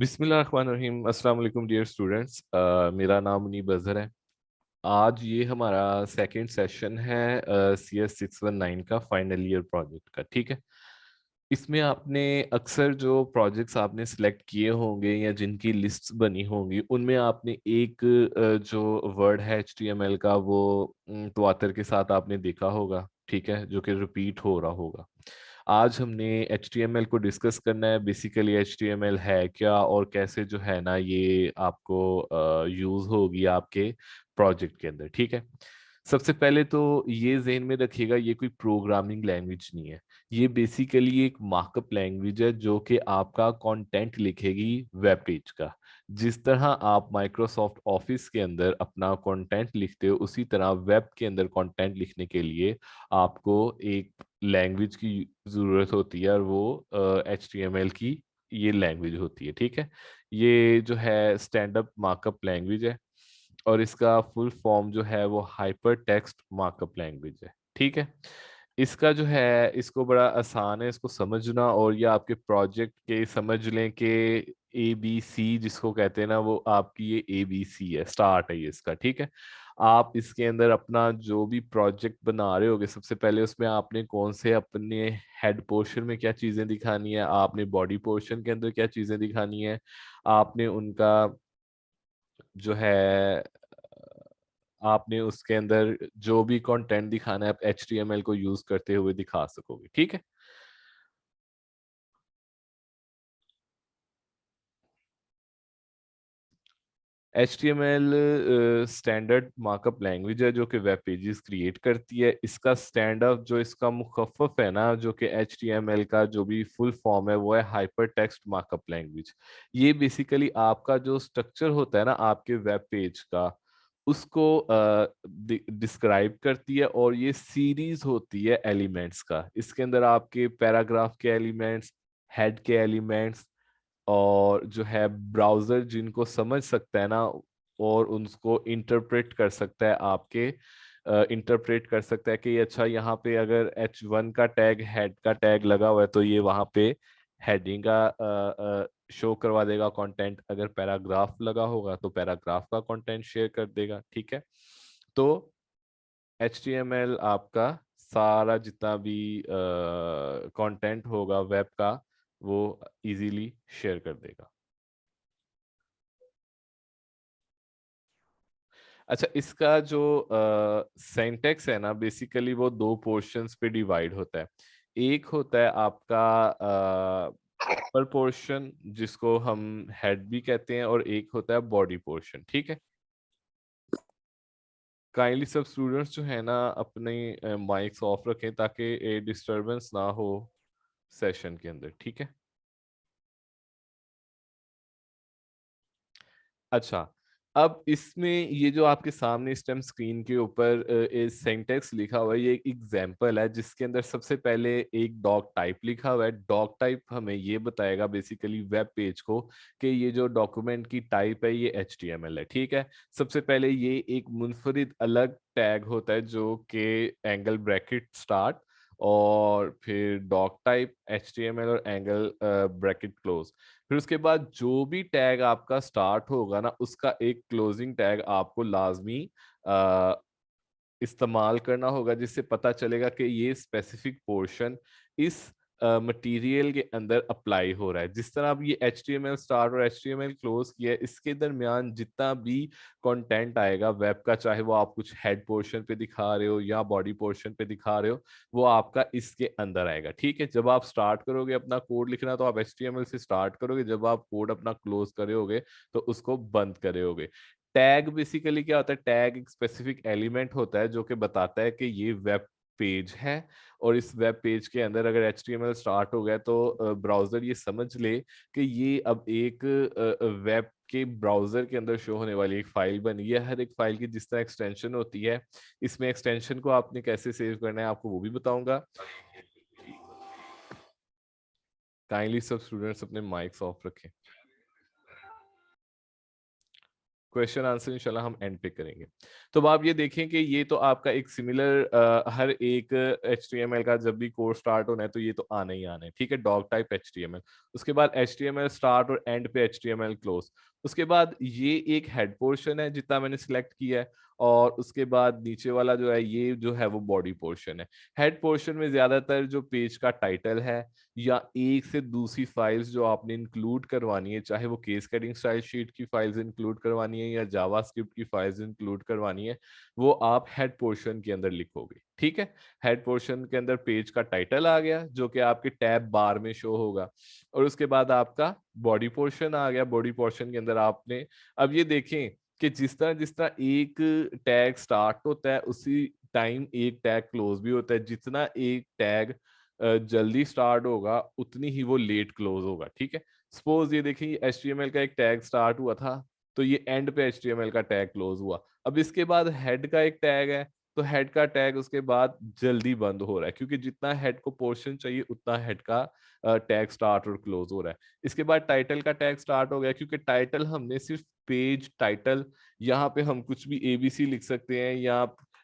बिस्मिल्लाहिर्रहमानिर्रहीम। अस्सलाम वालेकुम डियर स्टूडेंट्स। मेरा नाम मुनीब अजहर है। आज ये हमारा सेकंड सेशन है CS 619 का फाइनल ईयर प्रोजेक्ट का। ठीक है, इसमें आपने अक्सर जो प्रोजेक्ट्स आपने सिलेक्ट किए होंगे या जिनकी लिस्ट्स बनी होंगी उनमें आपने एक जो वर्ड है HTML का वो तवातर के साथ आपने देखा होगा। ठीक है, जो कि रिपीट हो रहा होगा। आज हमने HTML को डिस्कस करना है। बेसिकली HTML है क्या और कैसे जो है ना ये आपको यूज होगी आपके प्रोजेक्ट के अंदर। ठीक है, सबसे पहले तो ये ज़हन में रखिएगा, ये कोई प्रोग्रामिंग लैंग्वेज नहीं है। ये बेसिकली एक मार्कअप लैंग्वेज है जो कि आपका कंटेंट लिखेगी वेब पेज का। जिस तरह आप माइक्रोसॉफ्ट ऑफिस के अंदर अपना कंटेंट लिखते हो उसी तरह वेब के अंदर कंटेंट लिखने के लिए आपको एक लैंग्वेज की ज़रूरत होती है और वो HTML की ये लैंग्वेज होती है। ठीक है, ये जो है स्टैंड अप मार्कअप लैंग्वेज है और इसका फुल फॉर्म जो है वो हाइपर टेक्स्ट मार्कअप लैंग्वेज है। ठीक है, इसका जो है इसको बड़ा आसान है इसको समझना, और ये आपके प्रोजेक्ट के समझ लें कि ABC जिसको कहते हैं ना वो आपकी ये ABC है, स्टार्ट है ये इसका। ठीक है, आप इसके अंदर अपना जो भी प्रोजेक्ट बना रहे होगे सबसे पहले उसमें आपने कौन से अपने हेड पोर्शन में क्या चीजें दिखानी है, आपने बॉडी पोर्शन के अंदर क्या चीजें दिखानी है, आपने उनका जो है आपने उसके अंदर जो भी कंटेंट दिखाना है आप HTML को यूज करते हुए दिखा सकोगे। ठीक है, HTML स्टैंडर्ड मार्कअप लैंग्वेज है जो कि वेब पेजेस क्रिएट करती है। इसका स्टैंडर्ड जो इसका मुखफ़फ़ है ना जो कि HTML का जो भी फुल फॉर्म है वो है हाइपर टेक्स्ट मार्कअप लैंग्वेज। ये बेसिकली आपका जो स्ट्रक्चर होता है ना आपके वेब पेज का उसको डिस्क्राइब करती है, और ये सीरीज होती है एलिमेंट्स का। इसके अंदर आपके पैराग्राफ के एलिमेंट्स, हेड के एलिमेंट्स, और जो है ब्राउजर जिनको समझ सकता है ना और उनको इंटरप्रेट कर सकता है आपके इंटरप्रेट कर सकता है कि अच्छा यहाँ पे अगर H1 का टैग हेड का टैग लगा हुआ है तो ये वहाँ पे हेडिंग का शो करवा देगा कंटेंट, अगर पैराग्राफ लगा होगा तो पैराग्राफ का कंटेंट शेयर कर देगा। ठीक है, तो HTML आपका सारा जितना भी कंटेंट होगा वेब का वो इजीली शेयर कर देगा। अच्छा, इसका जो सिंटैक्स है ना बेसिकली वो दो पोर्शंस पे डिवाइड होता है। एक होता है आपका अपर पोर्शन जिसको हम हेड भी कहते हैं, और एक होता है बॉडी पोर्शन। ठीक है, काइंडली सब स्टूडेंट्स जो है ना अपने माइक्स ऑफ रखें ताकि डिस्टरबेंस ना हो सेशन के अंदर। ठीक है, अच्छा, अब इसमें ये जो आपके सामने इस टाइम स्क्रीन के ऊपर सिंटैक्स लिखा हुआ है ये एक एग्जांपल है जिसके अंदर सबसे पहले एक डॉक टाइप लिखा हुआ है। डॉक टाइप हमें ये बताएगा बेसिकली वेब पेज को कि ये जो डॉक्यूमेंट की टाइप है ये HTML है। ठीक है, सबसे पहले ये एक मुनफरिद अलग टैग होता है जो कि एंगल ब्रैकेट स्टार्ट और फिर डॉक टाइप HTML और एंगल ब्रैकेट क्लोज। फिर उसके बाद जो भी टैग आपका स्टार्ट होगा ना उसका एक क्लोजिंग टैग आपको लाजमी अ, इस्तेमाल करना होगा जिससे पता चलेगा कि ये स्पेसिफिक पोर्शन इस मटेरियल के अंदर अप्लाई हो रहा है। जिस तरह अब ये HTML स्टार्ट और HTML क्लोज किया है इसके दरमियान जितना भी कंटेंट आएगा वेब का, चाहे वो आप कुछ हेड पोर्शन पे दिखा रहे हो या बॉडी पोर्शन पे दिखा रहे हो, वो आपका इसके अंदर आएगा। ठीक है, जब आप स्टार्ट करोगे अपना कोड लिखना तो आप HTML से स्टार्ट करोगे, जब आप कोड अपना क्लोज करे होगे तो उसको बंद करे होगे। टैग बेसिकली क्या होता है, टैग एक स्पेसिफिक एलिमेंट होता है जो कि बताता है कि ये वेब पेज है, और इस वेब पेज के अंदर अगर HTML स्टार्ट हो गया तो ब्राउजर ये समझ ले कि ये अब एक वेब के ब्राउजर के अंदर शो होने वाली एक फाइल बनी है। हर एक फाइल की जिस तरह एक्सटेंशन होती है, इसमें एक्सटेंशन को आपने कैसे सेव करना है आपको वो भी बताऊंगा। काइंडली सब स्टूडेंट्स अपने माइक्स ऑफ रखें। क्वेश्चन आंसर इंशाल्लाह हम एंड पे करेंगे। तो अब आप ये देखें कि ये तो आपका एक सिमिलर हर एक HTML का जब भी कोर्स स्टार्ट होना है तो ये तो आना ही आना है, ठीक है, डॉग टाइप HTML। उसके बाद HTML स्टार्ट और एंड पे HTML क्लोज। उसके बाद ये एक हेड पोर्शन है जितना मैंने सिलेक्ट किया है, और उसके बाद नीचे वाला जो है ये जो है वो बॉडी पोर्शन है। हेड पोर्शन में ज्यादातर जो पेज का टाइटल है या एक से दूसरी फाइल्स जो आपने इंक्लूड करवानी है, चाहे वो केस कटिंग स्टाइल शीट की फाइल्स इंक्लूड करवानी है या जावास्क्रिप्ट की फाइल्स इंक्लूड करवानी है, वो आप हेड पोर्शन के अंदर लिखोगे, ठीक है। हेड पोर्शन के अंदर पेज का टाइटल आ गया जो कि आपके टैब बार में शो होगा, और उसके बाद आपका बॉडी पोर्शन आ गया। बॉडी पोर्शन के अंदर आपने, अब ये देखें कि जिस तरह एक टैग स्टार्ट होता है उसी टाइम एक टैग क्लोज भी होता है। जितना एक टैग जल्दी स्टार्ट होगा उतनी ही वो लेट क्लोज होगा, ठीक है। सपोज ये देखिए HTML का एक टैग स्टार्ट हुआ था, तो ये एंड पे HTML का टैग क्लोज हुआ। अब इसके बाद हेड का एक टैग है, तो हेड का टैग उसके बाद जल्दी बंद हो रहा है, क्योंकि जितना हेड को पोर्शन चाहिए उतना हेड का टैग स्टार्ट और क्लोज हो रहा है। इसके बाद टाइटल का टैग स्टार्ट हो गया, क्योंकि टाइटल हमने सिर्फ पेज टाइटल, यहाँ पे हम कुछ भी ABC लिख सकते हैं या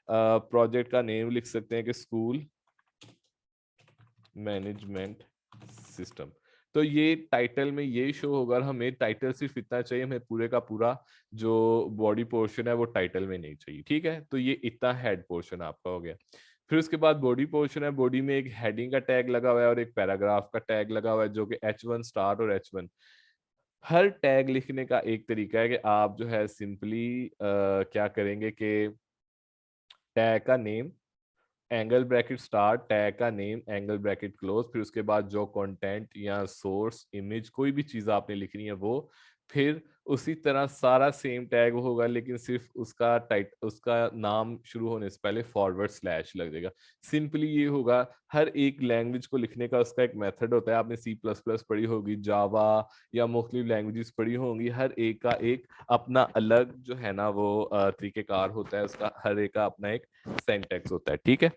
प्रोजेक्ट का नेम लिख सकते हैं कि स्कूल मैनेजमेंट सिस्टम। तो ये टाइटल में ये शो होगा, और हमें टाइटल सिर्फ इतना चाहिए, हमें पूरे का पूरा जो बॉडी पोर्शन है वो टाइटल में नहीं चाहिए, ठीक है। तो ये इतना हेड पोर्शन आपका हो गया। फिर उसके बाद बॉडी पोर्शन है, बॉडी में एक हेडिंग का टैग लगा हुआ है और एक पैराग्राफ का टैग लगा हुआ है जो कि H1 स्टार्ट और H1। हर टैग लिखने का एक तरीका है कि आप जो है सिंपली क्या करेंगे कि टैग का name angle bracket start, tag का नेम एंगल ब्रैकेट क्लोज, फिर उसके बाद जो कंटेंट या सोर्स इमेज कोई भी चीज आपने लिखनी है वो, फिर उसी तरह सारा सेम टैग होगा, लेकिन सिर्फ उसका नाम शुरू होने से पहले फॉरवर्ड स्लैश लग जाएगा। सिंपली ये होगा, हर एक लैंग्वेज को लिखने का उसका एक मेथड होता है। आपने C++ पढ़ी होगी, जावा या मुख्तलिफ लैंग्वेजेस पढ़ी होंगी, हर एक का एक अपना अलग जो है ना वो तरीकेकार होता है, उसका हर एक का अपना एक सिंटैक्स होता है, ठीक है।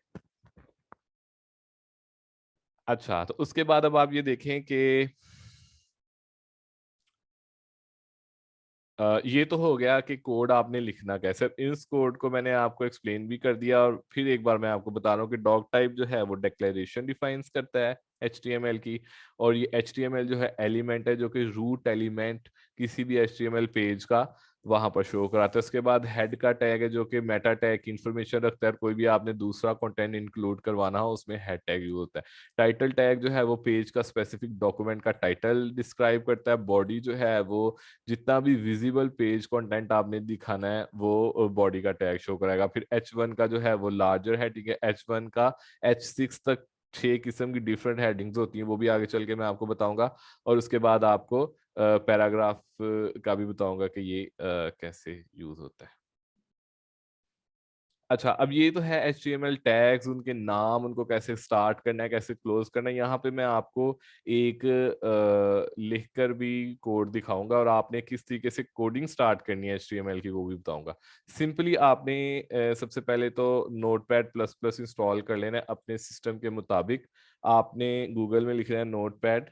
अच्छा, तो उसके बाद अब आप ये देखें कि ये तो हो गया कि कोड आपने लिखना कैसे। इस कोड को मैंने आपको एक्सप्लेन भी कर दिया, और फिर एक बार मैं आपको बता रहा हूँ कि डॉग टाइप जो है वो डिक्लेरेशन डिफाइंस करता है HTML की, और ये HTML जो है एलिमेंट है जो कि रूट एलिमेंट किसी भी HTML पेज का वहां पर शो कराता है। उसके बाद हेड का टैग है जो कि मेटा टैग की इंफॉर्मेशन रखता है, कोई भी आपने दूसरा कंटेंट इंक्लूड करवाना हो उसमें हेड टैग यूज होता है। टाइटल टैग जो है वो पेज का स्पेसिफिक डॉक्यूमेंट का टाइटल डिस्क्राइब करता है। बॉडी जो है वो जितना भी विजिबल पेज कंटेंट आपने दिखाना है वो बॉडी का टैग शो कराएगा। फिर H1 का जो है वो लार्जर है, ठीक है। H1 का H6 तक 6 किस्म की डिफरेंट हेडिंग्स होती हैं, वो भी आगे चल के मैं आपको बताऊंगा। और उसके बाद आपको पैराग्राफ का भी बताऊंगा कि ये कैसे यूज होता है। अच्छा, अब ये तो है HTML टैग्स, उनके नाम, उनको कैसे स्टार्ट करना है कैसे क्लोज करना है। यहाँ पे मैं आपको एक लिख कर भी कोड दिखाऊंगा, और आपने किस तरीके से कोडिंग स्टार्ट करनी है HTML की वो भी बताऊंगा। सिंपली आपने सबसे पहले तो Notepad++ इंस्टॉल कर लेना है अपने सिस्टम के मुताबिक। आपने गूगल में लिखना है Notepad++,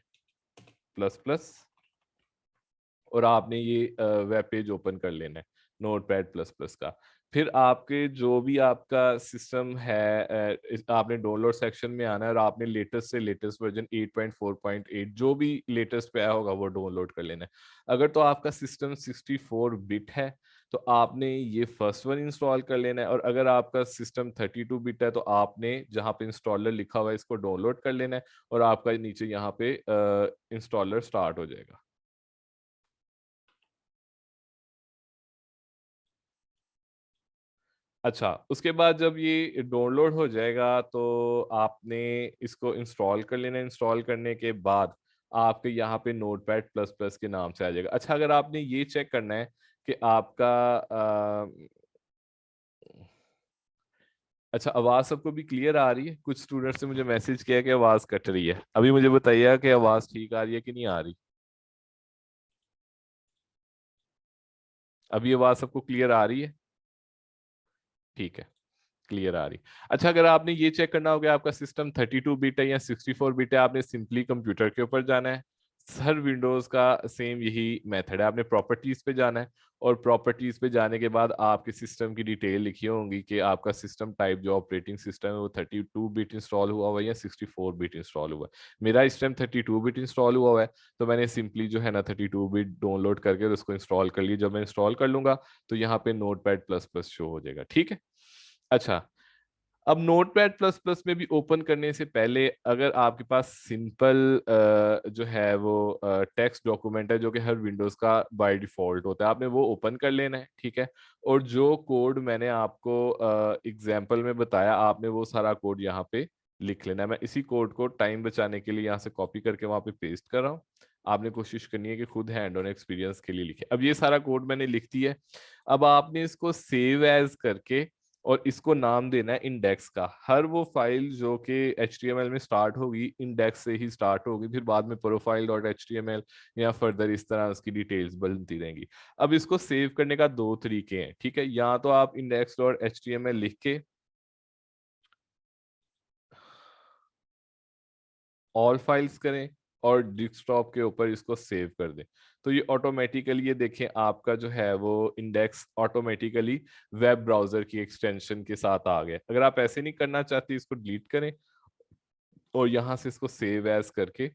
और आपने ये वेब पेज ओपन कर लेना है Notepad++ का। फिर आपके जो भी आपका सिस्टम है आपने डाउनलोड सेक्शन में आना है, और आपने लेटेस्ट से लेटेस्ट वर्जन 8.4.8 जो भी लेटेस्ट पे आया होगा वो डाउनलोड कर लेना है। अगर तो आपका सिस्टम 64 बिट है तो आपने ये फर्स्ट वन इंस्टॉल कर लेना है, और अगर आपका सिस्टम 32 बिट है तो आपने जहाँ पे इंस्टॉलर लिखा हुआ है इसको डाउनलोड कर लेना है, और आपका नीचे यहाँ पे इंस्टॉलर स्टार्ट हो जाएगा। अच्छा, उसके बाद जब ये डाउनलोड हो जाएगा तो आपने इसको इंस्टॉल कर लेना। इंस्टॉल करने के बाद आपके यहाँ पे Notepad++ के नाम से आ जाएगा। अच्छा, अगर आपने ये चेक करना है कि आपका अच्छा, आवाज सबको भी क्लियर आ रही है? कुछ स्टूडेंट्स ने मुझे मैसेज किया कि आवाज कट रही है। अभी मुझे बताइए कि आवाज ठीक आ रही है कि नहीं आ रही। अभी आवाज सबको क्लियर आ रही है? ठीक है, क्लियर आ रही। अच्छा, अगर आपने ये चेक करना हो कि आपका सिस्टम 32 बिट है या 64 बिट है, आपने सिंपली कंप्यूटर के ऊपर जाना है। हर विंडोज का सेम यही मेथड है। आपने प्रॉपर्टीज पे जाना है और प्रॉपर्टीज पे जाने के बाद आपके सिस्टम की डिटेल लिखी होंगी कि आपका सिस्टम टाइप जो ऑपरेटिंग सिस्टम है वो 32 बिट इंस्टॉल हुआ है या 64 बिट इंस्टॉल हुआ है। मेरा इस टाइम 32 बिट इंस्टॉल हुआ है, तो मैंने सिंपली जो है ना 32 बिट डाउनलोड करके उसको इंस्टॉल कर लिया। जब मैं इंस्टॉल कर लूंगा तो यहाँ पे नोटपैड प्लस प्लस शो हो जाएगा, ठीक है। अच्छा, अब नोटपैड प्लस प्लस में भी ओपन करने से पहले अगर आपके पास सिंपल जो है वो टेक्स्ट डॉक्यूमेंट है जो कि हर विंडोज का बाय डिफॉल्ट होता है, आपने वो ओपन कर लेना है, ठीक है। और जो कोड मैंने आपको एग्जाम्पल में बताया, आपने वो सारा कोड यहाँ पे लिख लेना है। मैं इसी कोड को टाइम बचाने के लिए यहाँ से कॉपी करके वहां पे पेस्ट कर रहा हूँ। आपने कोशिश करनी है कि खुद हैंड ऑन एक्सपीरियंस के लिए लिखे। अब ये सारा कोड मैंने लिख दिया है। अब आपने इसको सेव एज करके और इसको नाम देना है इंडेक्स का। हर वो फाइल जो कि HTML में स्टार्ट होगी इंडेक्स से ही स्टार्ट होगी, फिर बाद में profile.html या फर्दर इस तरह उसकी डिटेल्स बनती रहेंगी। अब इसको सेव करने का दो तरीके हैं, ठीक है। या तो आप index.html लिख के ऑल फाइल्स करें और डेस्कटॉप के ऊपर इसको सेव कर दें, तो ये ऑटोमेटिकली, ये देखें आपका जो है वो इंडेक्स ऑटोमेटिकली वेब ब्राउजर की एक्सटेंशन के साथ आ गया। अगर आप ऐसे नहीं करना चाहते इसको डिलीट करें और यहां से इसको सेव एज करके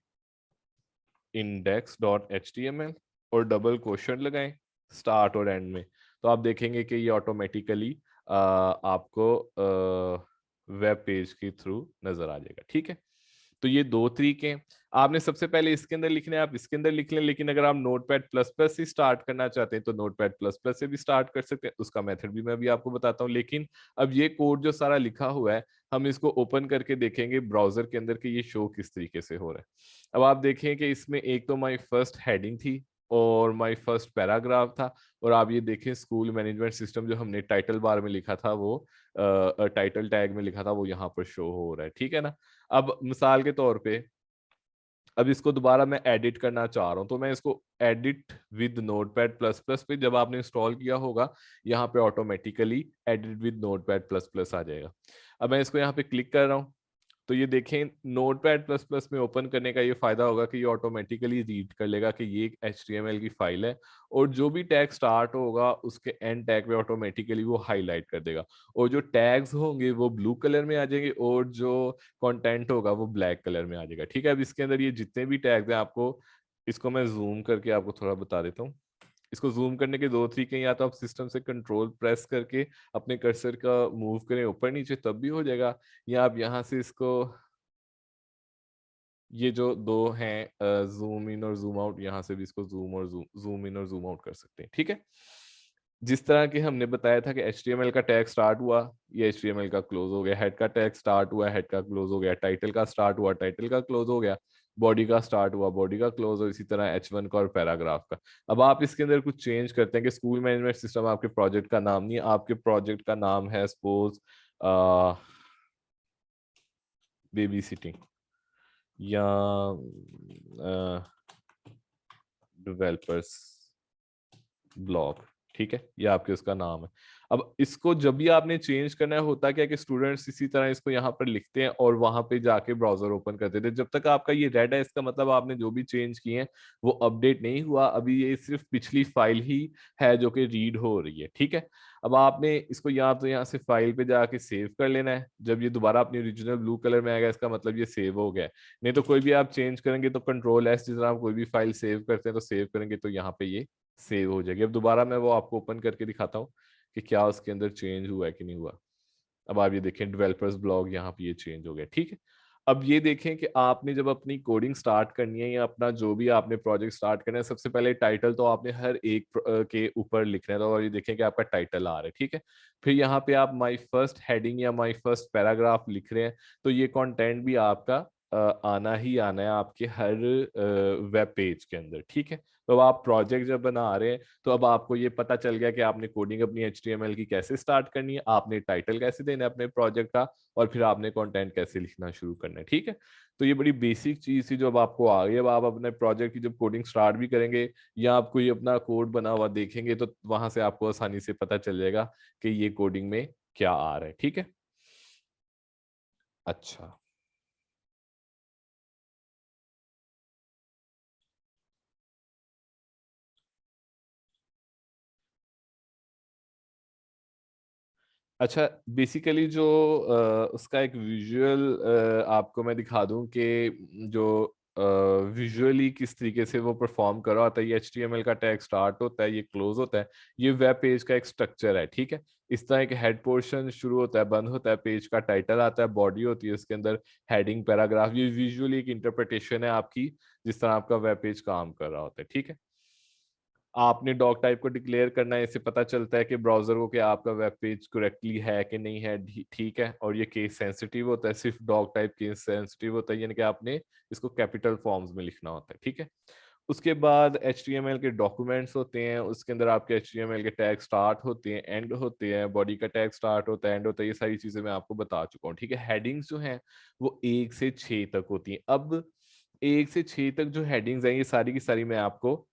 index.html और डबल क्वोशंट लगाएं स्टार्ट और एंड में, तो आप देखेंगे कि ये ऑटोमेटिकली आपको वेब पेज के थ्रू नजर आ जाएगा, ठीक है। तो ये दो तरीके हैं। आपने सबसे पहले इसके अंदर लिखना है, आप इसके अंदर लिख लें, लेकिन अगर आप नोटपैड प्लस प्लस से स्टार्ट करना चाहते हैं तो नोटपैड प्लस प्लस से भी स्टार्ट कर सकते हैं। उसका मेथड भी मैं अभी आपको बताता हूँ। लेकिन अब ये कोड जो सारा लिखा हुआ है, हम इसको ओपन करके देखेंगे ब्राउजर के अंदर कि ये शो किस तरीके से हो रहा है। अब आप देखें कि इसमें एक तो माई फर्स्ट हेडिंग थी और माई फर्स्ट पैराग्राफ था, और आप ये देखें स्कूल मैनेजमेंट सिस्टम जो हमने टाइटल बार में लिखा था वो टाइटल टैग में लिखा था वो यहाँ पर शो हो रहा है, ठीक है ना। अब मिसाल के तौर पे अब इसको दोबारा मैं एडिट करना चाह रहा हूँ, तो मैं इसको edit with Notepad plus plus पे, जब आपने इंस्टॉल किया होगा यहाँ पे automatically edit with Notepad plus plus आ जाएगा। अब मैं इसको यहाँ पे क्लिक कर रहा हूँ, तो ये देखें नोटपैड प्लस प्लस में ओपन करने का ये फायदा होगा कि ये ऑटोमेटिकली रीड कर लेगा कि ये एक HTML की फाइल है, और जो भी टैग स्टार्ट होगा उसके एंड टैग पे ऑटोमेटिकली वो हाईलाइट कर देगा, और जो टैग्स होंगे वो ब्लू कलर में आ जाएंगे और जो कंटेंट होगा वो ब्लैक कलर में आ जाएगा, ठीक है। अब इसके अंदर ये जितने भी टैग्स हैं, आपको इसको मैं जूम करके आपको थोड़ा बता देता हूँ। इसको जूम करने के दो तरीके हैं, या तो आप सिस्टम से कंट्रोल प्रेस करके अपने कर्सर का मूव करें ऊपर नीचे तब भी हो जाएगा, या आप यहाँ से इसको, ये जो दो हैं जूम इन और जूम आउट, यहाँ से भी इसको जूम और जूम इन और जूम आउट कर सकते हैं, ठीक है। जिस तरह के हमने बताया था कि HTML का टैग स्टार्ट हुआ, ये HTML का क्लोज हो गया, हेड का टैग स्टार्ट हुआ, हेड का क्लोज हो गया, टाइटल का स्टार्ट हुआ, टाइटल का क्लोज हो गया, बॉडी का स्टार्ट हुआ, बॉडी का क्लोज हो, इसी तरह H1 का और पैराग्राफ का। अब आप इसके अंदर कुछ चेंज करते हैं कि स्कूल मैनेजमेंट सिस्टम आपके प्रोजेक्ट का नाम नहीं है, आपके प्रोजेक्ट का नाम है सपोज बेबी सिटिंग या डेवलपर्स ब्लॉग, ठीक है, ये आपके उसका नाम है। अब इसको जब भी आपने चेंज करना है, होता क्या है कि स्टूडेंट्स इसी तरह इसको यहाँ पर लिखते हैं और वहां पे जाके ब्राउजर ओपन करते थे। जब तक आपका ये रेड है इसका मतलब आपने जो भी चेंज किए हैं वो अपडेट नहीं हुआ, अभी ये सिर्फ पिछली फाइल ही है जो कि रीड हो रही है, ठीक है। अब आपने इसको या तो यहाँ से फाइल पे जाके सेव कर लेना है, जब ये दोबारा अपनी ओरिजिनल ब्लू कलर में आएगा इसका मतलब ये सेव हो गया है। नहीं तो कोई भी आप चेंज करेंगे तो कंट्रोल S, जिस तरह आप कोई भी फाइल सेव करते हैं तो सेव करेंगे तो यहाँ पे ये सेव हो जाएगी। अब दोबारा मैं वो आपको ओपन करके दिखाता हूँ कि क्या उसके अंदर चेंज हुआ है कि नहीं हुआ। अब आप ये देखें डेवलपर्स ब्लॉग, यहाँ पे ये चेंज हो गया, ठीक है। अब ये देखें कि आपने जब अपनी कोडिंग स्टार्ट करनी है या अपना जो भी आपने प्रोजेक्ट स्टार्ट करना है, सबसे पहले टाइटल तो आपने हर एक के ऊपर लिखना है, तो और ये देखें कि आपका टाइटल आ रहा है, ठीक है। फिर यहाँ पे आप माई फर्स्ट हेडिंग या माई फर्स्ट पैराग्राफ लिख रहे हैं, तो ये कंटेंट भी आपका आना ही आना है आपके हर वेब पेज के अंदर, ठीक है। तो अब आप प्रोजेक्ट जब बना रहे हैं तो अब आपको ये पता चल गया कि आपने कोडिंग अपनी HTML की कैसे स्टार्ट करनी है, आपने टाइटल कैसे देना है अपने प्रोजेक्ट का, और फिर आपने कंटेंट कैसे लिखना शुरू करना है, ठीक है। तो ये बड़ी बेसिक चीज थी जो अब आपको आ गई। अब आप अपने प्रोजेक्ट की जब कोडिंग स्टार्ट भी करेंगे या आप कोई अपना कोड बना हुआ देखेंगे तो वहां से आपको आसानी से पता चल जाएगा कि ये कोडिंग में क्या आ रहा है, ठीक है। अच्छा, अच्छा, बेसिकली जो उसका एक विजुअल आपको मैं दिखा दूं कि जो विजुअली किस तरीके से वो परफॉर्म कर रहा होता है। ये HTML का टैग स्टार्ट होता है, ये क्लोज होता है, ये वेब पेज का एक स्ट्रक्चर है, ठीक है। इस तरह एक हेड पोर्शन शुरू होता है, बंद होता है, पेज का टाइटल आता है, बॉडी होती है, उसके अंदर हेडिंग, पैराग्राफ। ये विजुअली एक इंटरप्रिटेशन है आपकी, जिस तरह आपका वेब पेज काम कर रहा होता है, ठीक है। आपने डॉग टाइप को डिक्लेयर करना है, इससे पता चलता है कि ब्राउजर को कि आपका वेब पेज करेक्टली है कि नहीं है, ठीक है। और ये केस सेंसिटिव होता है, सिर्फ डॉग टाइप केस सेंसिटिव होता है, यानी कि आपने इसको कैपिटल फॉर्म्स में लिखना होता है, ठीक है। उसके बाद HTML के डॉक्यूमेंट्स होते हैं, उसके अंदर आपके HTML के टैग स्टार्ट होते हैं, एंड होते हैं, बॉडी का टैग स्टार्ट होता है, एंड होता है, ये सारी चीजें मैं आपको बता चुका हूँ, ठीक है। हेडिंग्स जो हैं वो 1 से 6 तक होती हैं। अब 1 से 6 तक जो हेडिंग्स हैं, ये सारी की सारी मैं आपको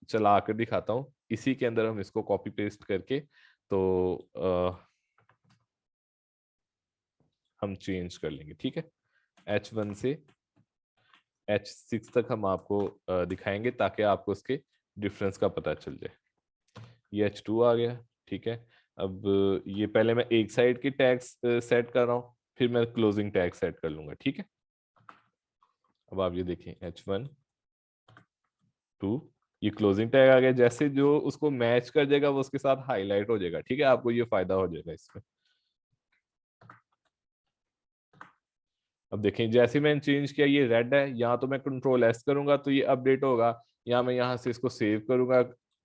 चला कर दिखाता हूँ। इसी के अंदर हम इसको कॉपी पेस्ट करके तो हम चेंज कर लेंगे, ठीक है। H1 से H6 तक हम आपको दिखाएंगे, ताकि आपको उसके डिफरेंस का पता चल जाए। ये H2 आ गया, ठीक है। अब ये पहले मैं एक साइड के टैग्स सेट कर रहा हूँ, फिर मैं क्लोजिंग टैग सेट कर लूंगा, ठीक है। अब आप ये देखें, H1 2, ये क्लोजिंग टैग आ गया। जैसे जो उसको मैच कर जाएगा वो उसके साथ हाईलाइट हो जाएगा, ठीक है। आपको ये फायदा हो जाएगा इसमें। अब देखें, जैसे मैंने चेंज किया, ये रेड है, यहाँ तो मैं Ctrl+S करूंगा तो ये अपडेट होगा, या मैं यहाँ से इसको सेव करूंगा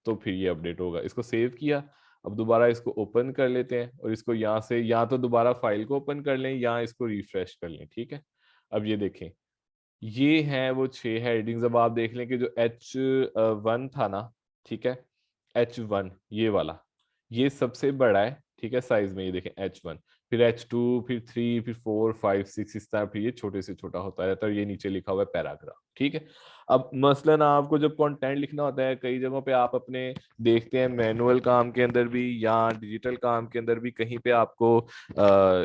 तो फिर ये अपडेट होगा। इसको सेव किया, अब दोबारा इसको ओपन कर लेते हैं, और इसको यहाँ से या तो दोबारा फाइल को ओपन कर लें या इसको रिफ्रेश कर लें, ठीक है। अब ये देखें, ये हैं वो 6 हेडिंग्स। अब आप देख लें कि जो H1 था ना, ठीक है, H1 ये वाला, ये सबसे बड़ा है, ठीक है, साइज में। ये देखें H1, फिर H2, फिर 3, फिर 4, 5, 6, इस तरह फिर ये छोटे से छोटा होता रहता है। और ये नीचे लिखा हुआ है पैराग्राफ, ठीक है। अब मसलन आपको जब कंटेंट लिखना होता है, कई जगहों पे आप अपने देखते हैं मैनुअल काम के अंदर भी या डिजिटल काम के अंदर भी, कहीं पे आपको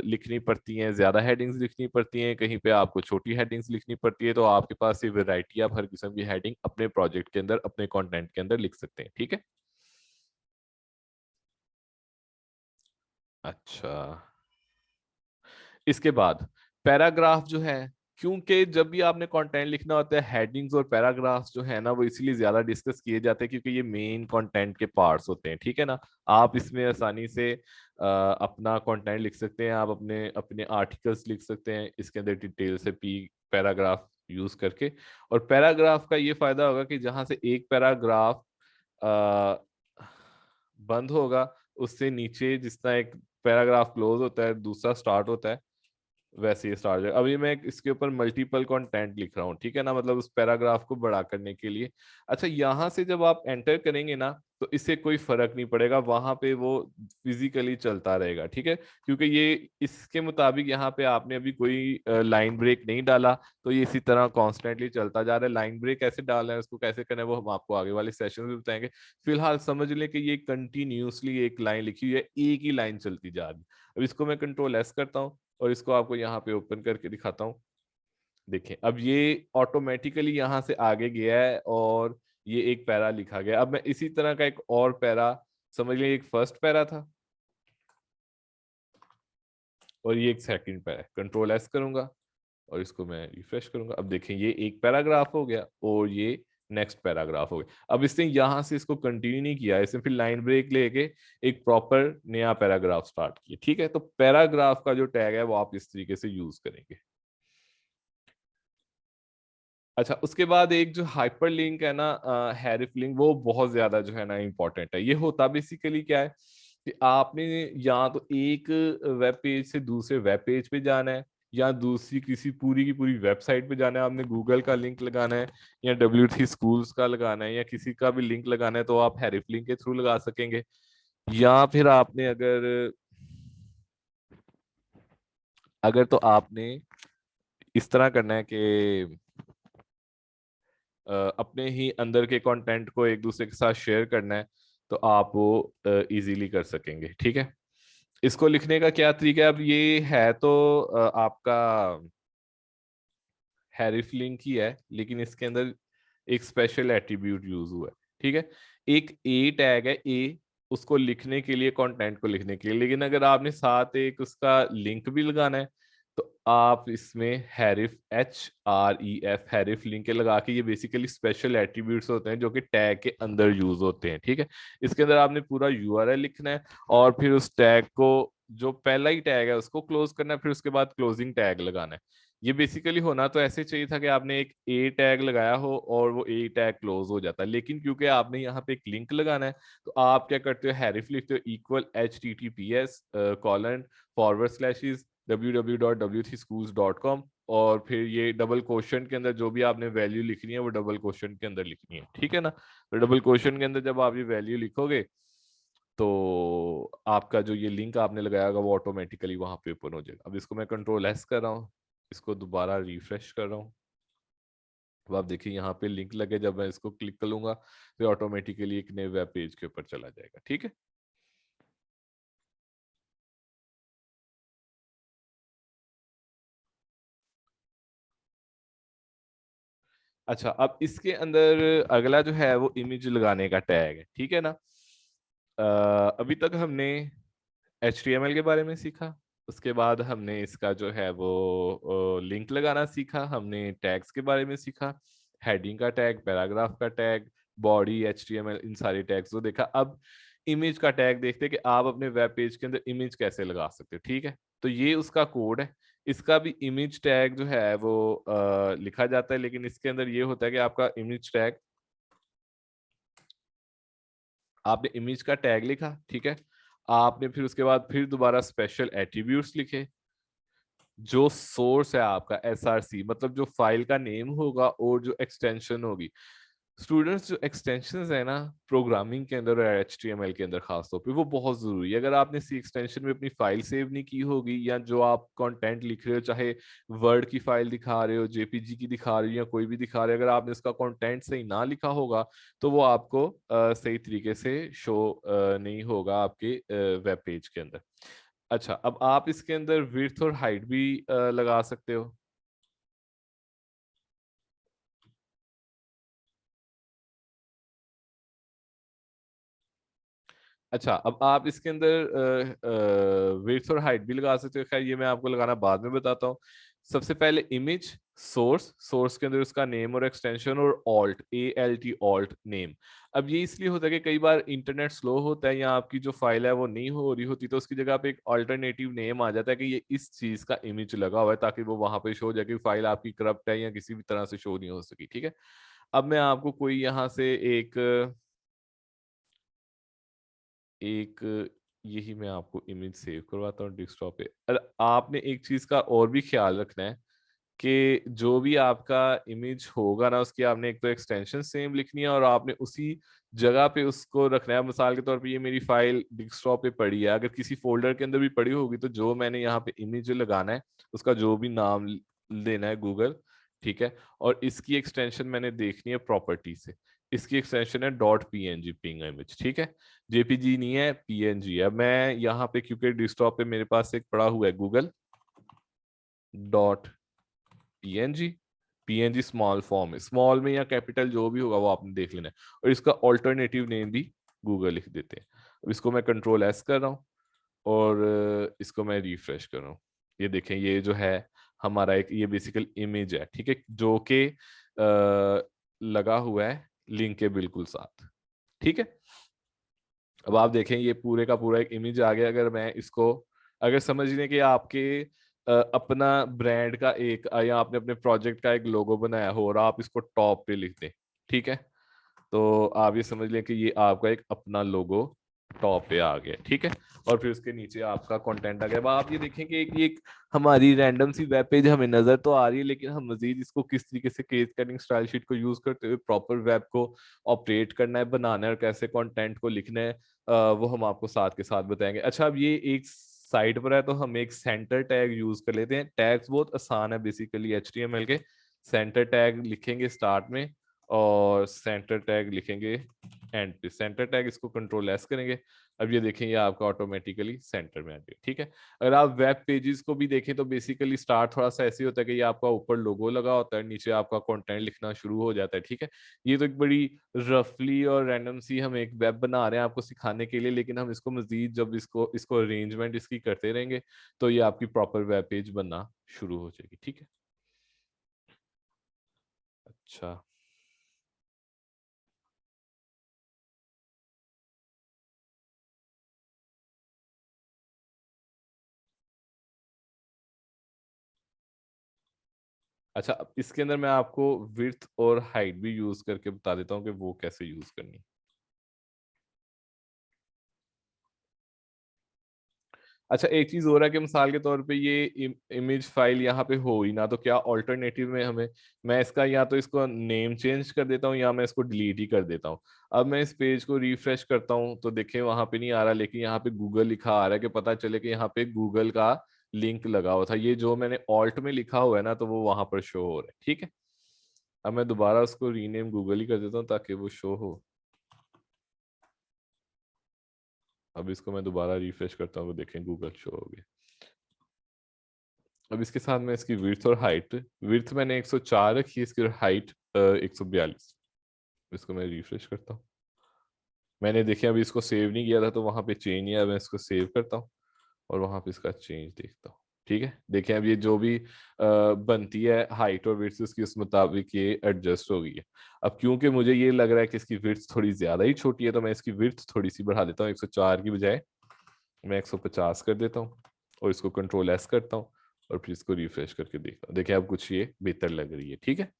लिखनी पड़ती हैं, ज्यादा हेडिंग्स लिखनी पड़ती हैं, कहीं पे आपको छोटी हेडिंग्स लिखनी पड़ती है। तो आपके पास ये वैरायटी, आप हर किस्म की हेडिंग अपने प्रोजेक्ट के अंदर, अपने कंटेंट के अंदर लिख सकते हैं, ठीक है। अच्छा, इसके बाद पैराग्राफ जो है, क्योंकि जब भी आपने कंटेंट लिखना होता है, हेडिंग्स और पैराग्राफ्स जो है ना, वो इसीलिए ज्यादा डिस्कस किए जाते हैं क्योंकि ये मेन कंटेंट के पार्ट्स होते हैं, ठीक है ना। आप इसमें आसानी से अपना कंटेंट लिख सकते हैं, आप अपने अपने आर्टिकल्स लिख सकते हैं इसके अंदर डिटेल से पैराग्राफ यूज करके। और पैराग्राफ का ये फायदा होगा कि जहां से एक पैराग्राफ बंद होगा, उससे नीचे जिस तरह एक पैराग्राफ क्लोज होता है, दूसरा स्टार्ट होता है, वैसे ही स्टार्ट है। अभी मैं इसके ऊपर मल्टीपल कंटेंट लिख रहा हूँ, ठीक है ना, मतलब उस पैराग्राफ को बड़ा करने के लिए। अच्छा, यहाँ से जब आप एंटर करेंगे ना, तो इससे कोई फर्क नहीं पड़ेगा, वहां पे वो फिजिकली चलता रहेगा, ठीक है। क्योंकि ये इसके मुताबिक यहाँ पे आपने अभी कोई लाइन ब्रेक नहीं डाला, तो ये इसी तरह कॉन्स्टेंटली चलता जा रहा है। लाइन ब्रेक कैसे डालना है, उसको कैसे करना है, वो हम आपको आगे वाले सेशन में बताएंगे। फिलहाल समझ लें कि ये कंटिन्यूसली एक लाइन लिखी हुई है, एक ही लाइन चलती जा रही है। अब इसको मैं Ctrl+S करता हूँ और इसको आपको यहाँ पे ओपन करके दिखाता हूँ। देखें, अब ये ऑटोमेटिकली यहाँ से आगे गया है और ये एक पैरा लिखा गया। अब मैं इसी तरह का एक और पैरा, समझ लीजिए एक फर्स्ट पैरा था और ये एक सेकंड पैरा, Ctrl+S करूंगा और इसको मैं रिफ्रेश करूंगा। अब देखें, ये एक पैराग्राफ हो गया और ये नेक्स्ट पैराग्राफ हो गया। अब इसने यहां से इसको कंटिन्यू नहीं किया, इसने फिर लाइन ब्रेक लेके एक प्रॉपर नया पैराग्राफ स्टार्ट किया, ठीक है। तो पैराग्राफ का जो टैग है वो आप इस तरीके से यूज करेंगे। अच्छा, उसके बाद एक जो हाइपर लिंक है ना, हैरिफ लिंक, वो बहुत ज्यादा जो है ना इम्पोर्टेंट है। ये होता बेसिकली क्या है कि आपने या तो एक वेब पेज से दूसरे वेब पेज पे जाना है, या दूसरी किसी पूरी की पूरी वेबसाइट पे जाना है। आपने गूगल का लिंक लगाना है, या W3 स्कूल्स का लगाना है, या किसी का भी लिंक लगाना है, तो आप हैरिफ लिंक के थ्रू लगा सकेंगे। या फिर आपने अगर अगर तो आपने इस तरह करना है कि अपने ही अंदर के कंटेंट को एक दूसरे के साथ शेयर करना है, तो आप वो इजीली कर सकेंगे, ठीक है। इसको लिखने का क्या तरीका है, अब ये है तो आपका हैरिफ लिंक ही है, लेकिन इसके अंदर एक स्पेशल एट्रीब्यूट यूज हुआ है, ठीक है। एक ए टैग है, ए, उसको लिखने के लिए, कंटेंट को लिखने के लिए। लेकिन अगर आपने साथ एक उसका लिंक भी लगाना है तो आप इसमें हैरिफ HREF हैरिफ लिंक लगा के, ये बेसिकली स्पेशल एट्रीब्यूट्स होते हैं जो कि टैग के अंदर यूज होते हैं, ठीक है। इसके अंदर आपने पूरा URL लिखना है और फिर उस टैग को, जो पहला ही टैग है उसको क्लोज करना है, फिर उसके बाद क्लोजिंग टैग लगाना है। ये बेसिकली होना तो ऐसे चाहिए था कि आपने एक ए टैग लगाया हो और वो ए टैग क्लोज हो जाता है, लेकिन क्योंकि आपने यहाँ पे एक लिंक लगाना है तो आप क्या करते हो, हैरिफ लिखते हो इक्वल https:// www.w3schools.com, और फिर ये डबल क्वेश्चन के अंदर जो भी आपने वैल्यू लिखनी है वो डबल क्वेश्चन के अंदर लिखनी है, ठीक है ना। तो डबल क्वेश्चन के अंदर जब आप ये वैल्यू लिखोगे तो आपका जो ये लिंक आपने लगाया होगा वो ऑटोमेटिकली वहां पे ओपन हो जाएगा। अब इसको मैं Ctrl+S कर रहा हूँ, इसको दोबारा रिफ्रेश कर रहा हूँ। अब आप देखिए यहाँ पे लिंक लगे, जब मैं इसको क्लिक करूंगा तो ऑटोमेटिकली एक नए वेब पेज के ऊपर चला जाएगा, ठीक है। अच्छा, अब इसके अंदर अगला जो है वो इमेज लगाने का टैग है, ठीक है ना। अभी तक हमने HTML के बारे में सीखा, उसके बाद हमने इसका जो है वो लिंक लगाना सीखा, हमने टैग्स के बारे में सीखा, हेडिंग का टैग, पैराग्राफ का टैग, बॉडी, HTML, इन सारे टैग्स को देखा। अब इमेज का टैग देखते हैं कि आप अपने वेब पेज के अंदर इमेज कैसे लगा सकते हो, ठीक है। तो ये उसका कोड है, इसका भी इमेज टैग जो है वो लिखा जाता है, लेकिन इसके अंदर ये होता है कि आपका इमेज टैग, आपने इमेज का टैग लिखा, ठीक है। आपने फिर उसके बाद फिर दोबारा स्पेशल एट्रीब्यूट्स लिखे, जो सोर्स है आपका SRC, मतलब जो फाइल का नेम होगा और जो एक्सटेंशन होगी। स्टूडेंट्स, जो एक्सटेंशंस है ना प्रोग्रामिंग के अंदर और HTML के अंदर खास तौर पे, वो बहुत जरूरी है। अगर आपने सी एक्सटेंशन में अपनी फाइल सेव नहीं की होगी, या जो आप कंटेंट लिख रहे हो, चाहे वर्ड की फाइल दिखा रहे हो, JPG की दिखा रहे हो, या कोई भी दिखा रहे हो, अगर आपने इसका कंटेंट सही ना लिखा होगा तो वो आपको सही तरीके से शो नहीं होगा आपके वेब पेज के अंदर। अच्छा, अब आप इसके अंदर विड्थ और हाइट भी लगा सकते हो। अच्छा, अब आप इसके अंदर विड्थ और हाइट भी लगा सकते हो, खैर ये मैं आपको लगाना बाद में बताता हूँ। सबसे पहले इमेज, सोर्स के अंदर उसका नेम और एक्सटेंशन, और ALT नेम। अब ये इसलिए होता है कि कई बार इंटरनेट स्लो होता है या आपकी जो फाइल है वो नहीं हो रही होती, तो उसकी जगह पे एक अल्टरनेटिव नेम आ जाता है कि ये इस चीज का इमेज लगा हुआ है, ताकि वो वहां पे शो हो जाए कि फाइल आपकी करप्ट है या किसी भी तरह से शो नहीं हो सकी, ठीक है। अब मैं आपको कोई यहाँ से एक एक यही मैं आपको इमेज सेव करवाता हूँ डेस्कटॉप पे। आपने एक चीज का और भी ख्याल रखना है कि जो भी आपका इमेज होगा ना, उसकी आपने एक तो एक्सटेंशन सेम लिखनी है और आपने उसी जगह पे उसको रखना है। मिसाल के तौर पे ये मेरी फाइल डेस्कटॉप पे पड़ी है, अगर किसी फोल्डर के अंदर भी पड़ी होगी तो जो मैंने यहाँ पे इमेज लगाना है उसका जो भी नाम लेना है गूगल, ठीक है। और इसकी एक्सटेंशन मैंने देखनी है प्रॉपर्टी से, इसकी एक्सटेंशन है .png पिंग इमेज, ठीक है। JPG नहीं है, PNG है। मैं यहाँ पे क्योंकि डेस्कटॉप पे मेरे पास एक पड़ा हुआ है Google .png, PNG small form है, स्मॉल में या कैपिटल जो भी होगा वो आपने देख लेना है, और इसका ऑल्टरनेटिव नेम भी गूगल लिख देते हैं। अब इसको मैं Ctrl+S कर रहा हूँ और इसको मैं रिफ्रेश कर रहा हूँ। ये देखें, ये जो है हमारा एक, ये बेसिकल इमेज है, ठीक है, जो कि लगा हुआ है लिंक के बिल्कुल साथ, ठीक है। अब आप देखें ये पूरे का पूरा एक इमेज आ गया। अगर मैं इसको, अगर समझ लें कि आपके अपना ब्रांड का एक, या आपने अपने प्रोजेक्ट का एक लोगो बनाया हो और आप इसको टॉप पे लिख दें, ठीक है, तो आप ये समझ लें कि ये आपका एक अपना लोगो टॉप पे आ गया, ठीक है। और फिर उसके नीचे आपका कंटेंट आ गया। अब आप ये देखें कि एक हमारी रैंडम सी वेब पेज हमें नजर तो आ रही है, लेकिन हम मजीद इसको किस तरीके से केस कटिंग स्टाइल शीट को यूज करते हुए प्रॉपर वेब को ऑपरेट करना है, बनाना है, और कैसे कंटेंट को लिखना है, वो हम आपको साथ के साथ बताएंगे। अच्छा, अब ये एक साइड पर है तो हम एक सेंटर टैग यूज कर लेते हैं। टैग्स बहुत आसान है बेसिकली HTML के। सेंटर टैग लिखेंगे स्टार्ट में और सेंटर टैग लिखेंगे एंड पे सेंटर टैग, इसको कंट्रोल एस करेंगे। अब ये देखें ये आपका ऑटोमेटिकली सेंटर में आ गया, ठीक है। अगर आप वेब पेजेस को भी देखें तो बेसिकली स्टार्ट थोड़ा सा ऐसे होता है कि ये आपका ऊपर लोगो लगा होता है, नीचे आपका कंटेंट लिखना शुरू हो जाता है, ठीक है। ये तो एक बड़ी रफली और रैंडम सी हम एक वेब बना रहे हैं आपको सिखाने के लिए, लेकिन हम इसको मजीद जब इसको इसको अरेंजमेंट इसकी करते रहेंगे तो ये आपकी प्रॉपर वेब पेज बनना शुरू हो जाएगी, ठीक है। अच्छा, अच्छा, अब इसके अंदर मैं आपको विड्थ और हाइट भी यूज करके बता देता हूँ कि वो कैसे यूज करनी है। अच्छा, एक चीज हो रहा है कि मिसाल के तौर पे ये इमेज फाइल यहाँ पे हो ही ना, तो क्या ऑल्टरनेटिव में हमें, मैं इसका या तो इसको नेम चेंज कर देता हूँ या मैं इसको डिलीट ही कर देता हूँ। अब मैं इस पेज को रिफ्रेश करता हूँ तो देखें वहां पे नहीं आ रहा, लेकिन यहाँ पे गूगल लिखा आ रहा है, कि पता चले कि यहाँ पे गूगल का लिंक लगा हुआ था। ये जो मैंने ऑल्ट में लिखा हुआ है ना, तो वो वहां पर शो हो रहा है, ठीक है। अब मैं दोबारा उसको रीनेम गूगल ही कर देता हूँ ताकि वो शो हो। अब इसको मैं दोबारा रिफ्रेश करता हूँ तो देखें गूगल शो हो गया। अब इसके साथ मैं इसकी विड्थ और हाइट, विड्थ मैंने 104 रखी है, इसकी हाइट 142। इसको मैं रिफ्रेश करता हूँ। मैंने देखे अभी इसको सेव नहीं किया था तो वहां पे चेंज नहीं है, मैं इसको सेव करता हूँ और वहां पे इसका चेंज देखता हूँ, ठीक है। देखें अब ये जो भी बनती है हाइट और विड्थ उसकी उस मुताबिक ये एडजस्ट हो गई है। अब क्योंकि मुझे ये लग रहा है कि इसकी विड्थ थोड़ी ज्यादा ही छोटी है, तो मैं इसकी विड्थ थोड़ी सी बढ़ा देता हूँ, 104 की बजाय मैं 150 कर देता हूँ और इसको कंट्रोल एस करता हूँ और फिर इसको रिफ्रेश करके देखता हूँ। देखिए अब कुछ ये बेहतर लग रही है, ठीक है।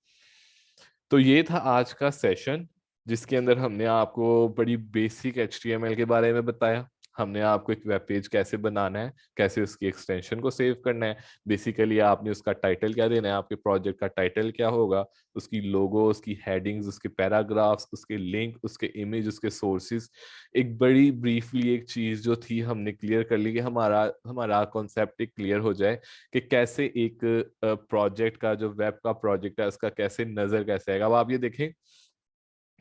तो ये था आज का सेशन, जिसके अंदर हमने आपको बड़ी बेसिक HTML के बारे में बताया। हमने आपको एक वेब पेज कैसे बनाना है, कैसे उसकी एक्सटेंशन को सेव करना है, बेसिकली आपने उसका टाइटल क्या देना है, आपके प्रोजेक्ट का टाइटल क्या होगा, उसकी लोगो, उसकी हेडिंग्स, उसके पैराग्राफ्स, उसके लिंक, उसके इमेज, उसके सोर्सेज। एक बड़ी ब्रीफली एक चीज जो थी हमने क्लियर कर ली कि हमारा हमारा कॉन्सेप्ट एक क्लियर हो जाए कि कैसे एक प्रोजेक्ट का, जो वेब का प्रोजेक्ट है उसका कैसे नजर कैसे आएगा। अब आप ये देखें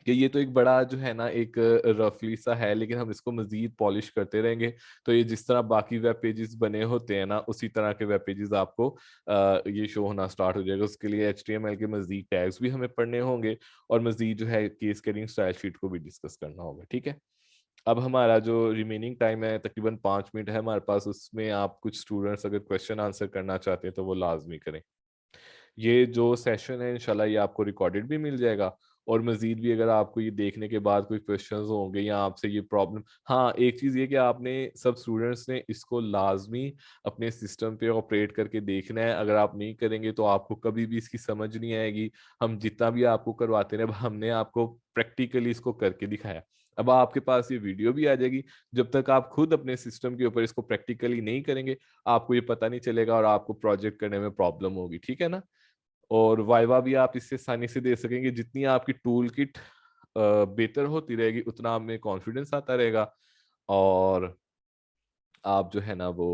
कि ये तो एक बड़ा जो है ना एक रफली सा है, लेकिन हम इसको मजीद पॉलिश करते रहेंगे तो ये जिस तरह बाकी वेब पेजेस बने होते हैं ना, उसी तरह के वेब पेजेस आपको ये शो होना स्टार्ट हो जाएगा। उसके लिए HTML के मजीद टैग्स भी हमें पढ़ने होंगे और मजीद जो है केस कटिंग स्टाइल शीट को भी डिस्कस करना होगा, ठीक है। अब हमारा जो रिमेनिंग टाइम है तकरीबन 5 मिनट है हमारे पास, उसमें आप कुछ स्टूडेंट्स अगर क्वेश्चन आंसर करना चाहते हैं तो वो लाजमी करें। ये जो सेशन है इंशाल्लाह ये आपको रिकॉर्डेड भी मिल जाएगा, और मजीद भी अगर आपको ये देखने के बाद कोई क्वेश्चंस होंगे या आपसे ये प्रॉब्लम, हाँ एक चीज़ ये कि आपने सब स्टूडेंट्स ने इसको लाजमी अपने सिस्टम पे ऑपरेट करके देखना है। अगर आप नहीं करेंगे तो आपको कभी भी इसकी समझ नहीं आएगी। हम जितना भी आपको करवाते हैं, अब हमने आपको प्रैक्टिकली इसको करके दिखाया, अब आपके पास ये वीडियो भी आ जाएगी। जब तक आप खुद अपने सिस्टम के ऊपर इसको प्रैक्टिकली नहीं करेंगे आपको ये पता नहीं चलेगा और आपको प्रोजेक्ट करने में प्रॉब्लम होगी, ठीक है ना। और वाइवा भी आप इससे आसानी से दे सकेंगे। जितनी आपकी टूल किट बेहतर होती रहेगी उतना आप में कॉन्फिडेंस आता रहेगा, और आप जो है ना वो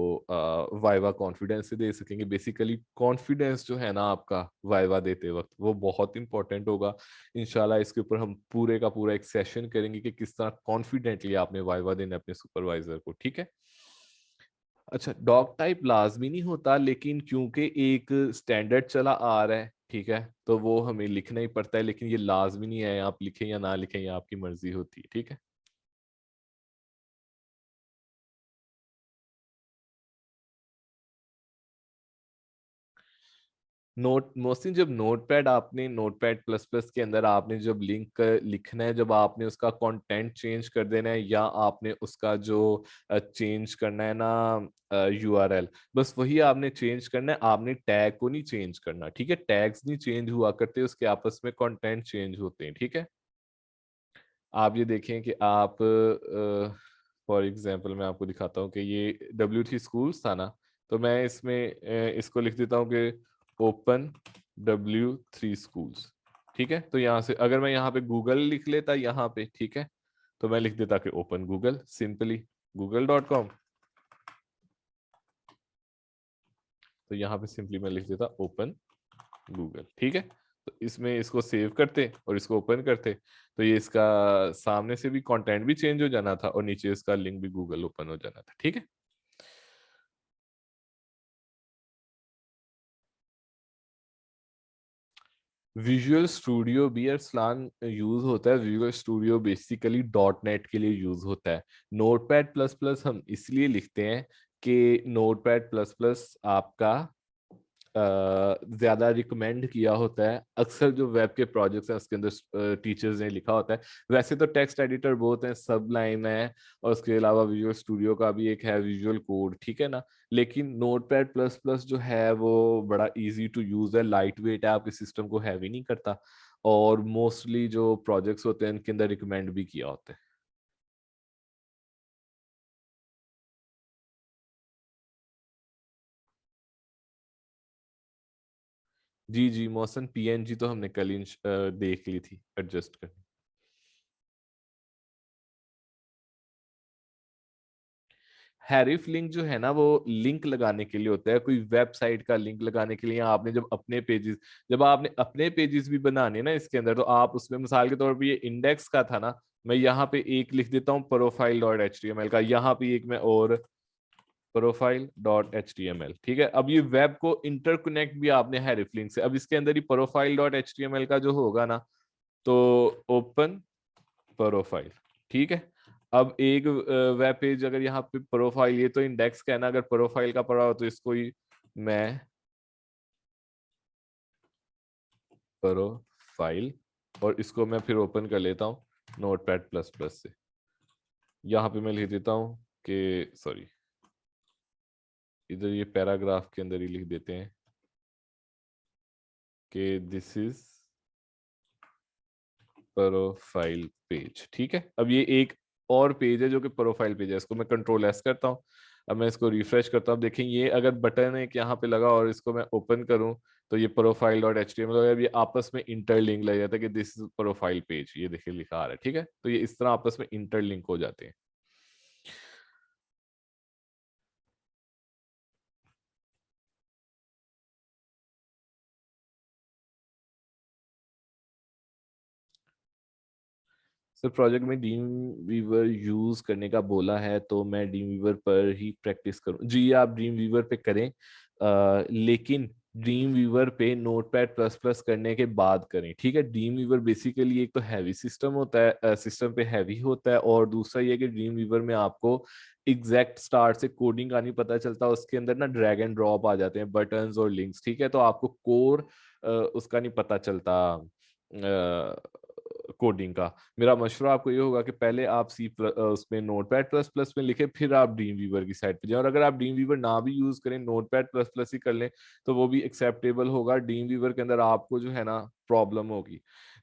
वाइवा कॉन्फिडेंस से दे सकेंगे। बेसिकली कॉन्फिडेंस जो है ना आपका वाइवा देते वक्त वो बहुत इंपॉर्टेंट होगा। इंशाल्लाह इसके ऊपर हम पूरे का पूरा एक सेशन करेंगे कि किस तरह कॉन्फिडेंटली आपने वाइवा देना है अपने सुपरवाइजर को, ठीक है। अच्छा, डॉग टाइप लाजमी नहीं होता, लेकिन क्योंकि एक स्टैंडर्ड चला आ रहा है, ठीक है, तो वो हमें लिखना ही पड़ता है। लेकिन ये लाजमी नहीं है, आप लिखें या ना लिखें ये आपकी मर्जी होती है, ठीक है। नोट मोस्टली जब नोटपैड, आपने नोटपैड प्लस प्लस के अंदर आपने जब लिंक लिखना है, जब आपने उसका कंटेंट चेंज कर देना है या आपने उसका जो चेंज करना है ना URL, बस वही आपने चेंज करना है। आपने टैग को नहीं चेंज करना, ठीक है। टैग्स नहीं चेंज हुआ करते, उसके आपस में कंटेंट चेंज होते हैं, ठीक है। आप ये देखें कि आप फॉर एग्जांपल मैं आपको दिखाता हूँ कि ये W3 स्कूल्स था ना, तो मैं इसमें इसको लिख देता हूँ कि ओपन W3 स्कूल्स, ठीक है। तो यहाँ से अगर मैं यहाँ पे गूगल लिख लेता यहाँ पे, ठीक है, तो मैं लिख देता कि ओपन गूगल, सिंपली google.com। तो यहाँ पे सिंपली मैं लिख देता ओपन गूगल, ठीक है। तो इसमें इसको सेव करते और इसको ओपन करते, तो ये इसका सामने से भी कंटेंट भी चेंज हो जाना था और नीचे इसका लिंक भी गूगल ओपन हो जाना था। ठीक है। विजुअल स्टूडियो भी अरसलान यूज होता है। Visual studio basically dot net के लिए यूज होता है। नोटपैड प्लस प्लस हम इसलिए लिखते हैं कि नोटपैड प्लस प्लस आपका ज्यादा रिकमेंड किया होता है। अक्सर जो वेब के प्रोजेक्ट्स हैं उसके अंदर टीचर्स ने लिखा होता है। वैसे तो टेक्स्ट एडिटर बहुत हैं, सबलाइन है और उसके अलावा विजुअल स्टूडियो का भी एक है, विजुअल कोड, ठीक है ना। लेकिन नोटपैड प्लस प्लस जो है वो बड़ा इजी टू यूज है, लाइट वेट है, आपके सिस्टम को हैवी नहीं करता और मोस्टली जो प्रोजेक्ट्स होते हैं उनके अंदर रिकमेंड भी किया होता है। जी जी, मौसन पीएनजी तो हमने कल ही देख ली थी एडजस्ट कर। हैरिफ लिंक जो है ना वो लिंक लगाने के लिए होता है, कोई वेबसाइट का लिंक लगाने के लिए। आपने जब आपने अपने पेजेस भी बनाने ना इसके अंदर, तो आप उसमें मिसाल के तौर पे ये इंडेक्स का था ना, मैं यहाँ पे एक लिख देता हूँ profile dot H T M L का, यहाँ पे एक मैं और profile dot H T M L. ठीक है, अब ये वेब को इंटरकनेक्ट भी आपने हैरिफ लिंक से, अब इसके अंदर ही profile dot H T M L का जो होगा ना, तो ओपन प्रोफाइल। ठीक है, अब एक वेब पेज अगर यहाँ पे प्रोफाइल, ये तो इंडेक्स का है ना, अगर प्रोफाइल का पड़ा हो तो इसको ही मैं प्रोफाइल, और इसको मैं फिर ओपन कर लेता हूँ नोटपैड प्लस प्लस से। यहाँ पे मैं लिख देता हूँ कि सॉरी, इधर ये पैराग्राफ के अंदर ही लिख देते हैं कि दिस इज प्रोफाइल पेज। ठीक है, अब ये एक और पेज है जो कि प्रोफाइल पेज है, इसको मैं कंट्रोल एस करता हूँ। अब मैं इसको रिफ्रेश करता हूँ, देखें ये अगर बटन एक यहाँ पे लगा और इसको मैं ओपन करूँ तो ये profile dot H T M L, ये आपस में इंटरलिंक लग जाता है कि दिस इज प्रोफाइल पेज, ये देखिए लिखा आ रहा है। ठीक है, तो ये इस तरह आपस में इंटरलिंक हो जाते हैं। सर प्रोजेक्ट में ड्रीम वीवर यूज करने का बोला है तो मैं ड्रीम वीवर पर ही प्रैक्टिस करूं। जी आप ड्रीम वीवर पे करें, लेकिन ड्रीम वीवर पे नोटपैड प्लस प्लस करने के बाद करें। ठीक है, ड्रीम वीवर बेसिकली एक तो हैवी सिस्टम होता है, सिस्टम पे हैवी होता है, और दूसरा ये कि ड्रीम वीवर में आपको एग्जैक्ट स्टार्ट से कोडिंग का नहीं पता चलता, उसके अंदर ना ड्रैग एंड ड्रॉप आ जाते हैं, बटन्स और लिंक्स। ठीक है, तो आपको कोर उसका नहीं पता चलता कोडिंग का। मेरा मशवरा आपको ये होगा कि पहले आप उसमें नोटपैड प्लस प्लस में लिखे, फिर आप ड्रीम वीवर की साइड पे जाएं, और अगर आप ड्रीम वीवर ना भी यूज करें, नोटपैड प्लस प्लस ही कर लें, तो वो भी एक्सेप्टेबल होगा। ड्रीम वीवर के अंदर आपको जो है ना प्रॉब्लम होगी।